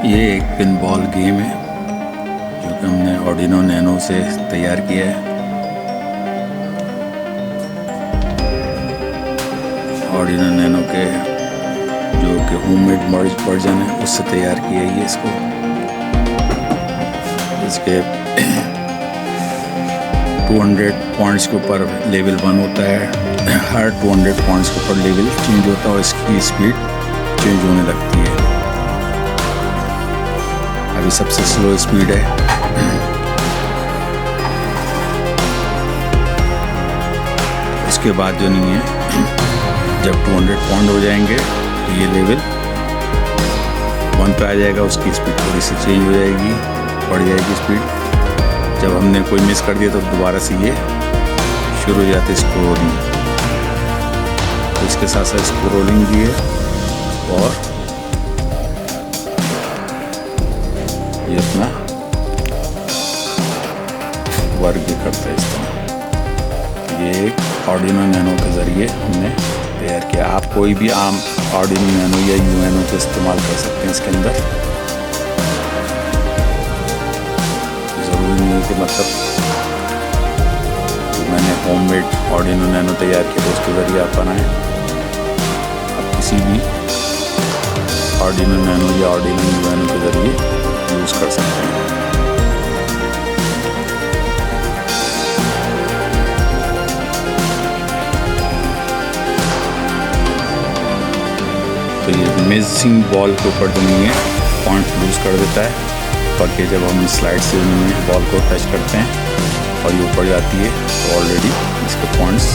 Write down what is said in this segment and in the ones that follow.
ये एक pinball game है जो कि हमने Arduino Nano से तैयार किया है। Arduino Nano के जो कि होममेड वर्जन है उससे तैयार किया है ये इसको। इसके 200 पॉइंट्स के ऊपर लेवल 1 होता है। हर 200 पॉइंट्स के ऊपर लेवल चेंज होता है और इसकी स्पीड चेंज होने लगती है। अभी सबसे स्लो स्पीड है। उसके बाद जो नहीं है, जब 200 पॉइंट हो जाएंगे तो ये लेवल 1 पे आ जाएगा। उसकी स्पीड थोड़ी सी चेंज हो जाएगी, बढ़ जाएगी स्पीड। जब हमने कोई मिस कर दिया तो दोबारा से ये शुरू हो जाती है स्क्रोलिंग। तो इसके साथ साथ स्क्रोलिंग भी है और ये अपना वर्क भी करता है इस तरह। ये एक Arduino Nano के ज़रिए हमने तैयार किया। आप कोई भी आम Arduino Nano या Uno का इस्तेमाल कर सकते हैं इसके अंदर। ज़रूरी नहीं है कि मतलब मैंने होममेड Arduino Nano तैयार किया तो उसके ज़रिए आप बनाएं। आप किसी भी Arduino Nano या Arduino Uno के ज़रिए यूज़ कर सकते हैं। तो ये मिसिंग बॉल के ऊपर जो नहीं है पॉइंट लूज़ कर देता है और ये जब हम स्लाइड से बॉल को टच करते हैं और ये ऊपर जाती है तो ऑलरेडी इसके पॉइंट्स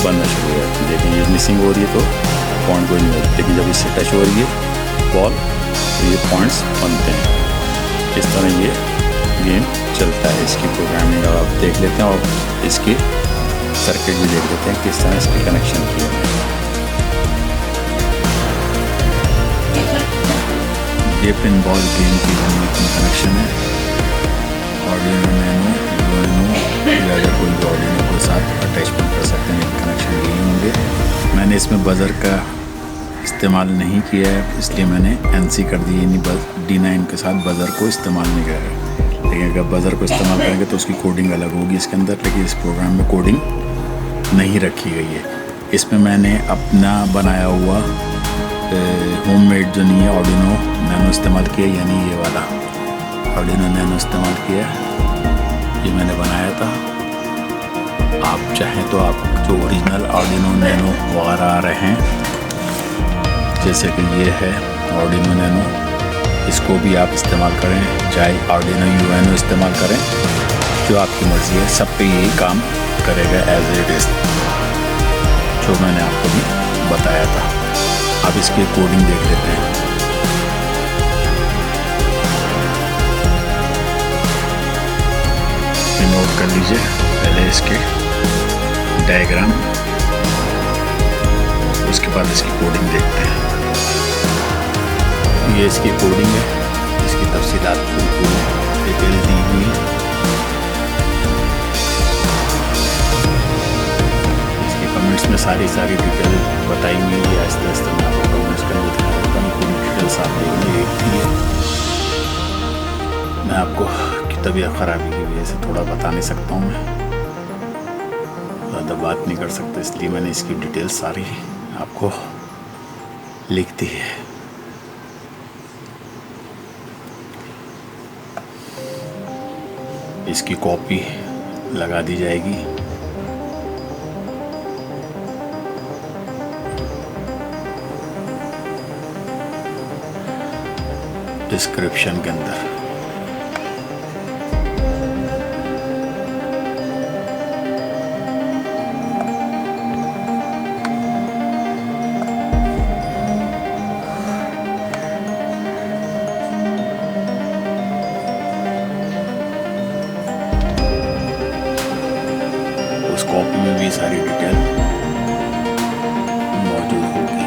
बनना शुरू हो जाते हैं। लेकिन ये मिसिंग हो रही है तो पॉइंट कोई नहीं होती, लेकिन जब इससे टच हो रही है बॉल तो ये पॉइंट्स बनते हैं। इस तरह ये गेम चलता है। इसकी प्रोग्रामिंग आप देख लेते हैं और इसके सर्किट भी देख लेते हैं किस तरह इसके कनेक्शन किए हैं। ये पिनबॉल गेम की कनेक्शन है। Arduino Nano, Uno या अगर कोई भी Arduino के साथ अटैचमेंट कर सकते हैं, कनेक्शन यही होंगे। मैंने इसमें बज़र का इस्तेमाल नहीं किया है, इसलिए मैंने NC कर दी, यानी D9 के साथ बज़र को इस्तेमाल नहीं किया है। लेकिन अगर बज़र को इस्तेमाल करेंगे तो उसकी कोडिंग अलग होगी इसके अंदर, लेकिन इस प्रोग्राम में कोडिंग नहीं रखी गई है। इसमें मैंने अपना बनाया हुआ होममेड जो नहीं है Arduino Nano इस्तेमाल किया, यानी ये वाला Arduino Nano इस्तेमाल किया। ये मैंने बनाया था। आप चाहें तो आप जो ओरिजिनल Arduino Nano वगैरह आ रहे हैं, जैसे कि ये है Arduino Nano, इसको भी आप इस्तेमाल करें, चाहे Arduino Uno इस्तेमाल करें, जो आपकी मर्ज़ी है। सब पे यही काम करेगा एज इट इज़, जो मैंने आपको भी बताया था। अब इसकी कोडिंग देख लेते हैं। नोट कर लीजिए पहले इसके डायग्राम, उसके बाद इसकी कोडिंग देखते हैं। ये इसकी कोडिंग है, इसकी तफसीलात बिल्कुल डिटेल दी हुई है। इसके कमेंट्स में सारी डिटेल बताई हुई है। आहिस्ते आहिस्ते मैं आपको कमेंट्स करने दिखा देता हूँ, पूरी डिटेल्स आप देखेंगे। एक थी है, मैं आपको की तबीयत ख़राबी की वजह से थोड़ा बता नहीं सकता हूँ, मैं ज़्यादा बात नहीं कर सकता, इसलिए मैंने इसकी डिटेल्स सारी आपको लिख दी है। इसकी कॉपी लगा दी जाएगी। डिस्क्रिप्शन के अंदर उस कॉपी में भी सारी डिटेल मौजूद होगी।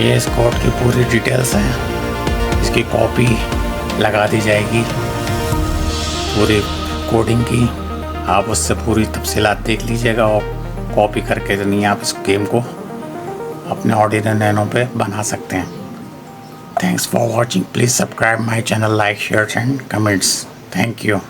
ये इस कोड की पूरी डिटेल्स हैं, इसकी कॉपी लगा दी जाएगी पूरी कोडिंग की। आप उससे पूरी तफसीलात देख लीजिएगा और कॉपी करके नहीं आप इस गेम को अपने Arduino Nano पे बना सकते हैं। Thanks for watching, please subscribe my channel, like share and comments. Thank you.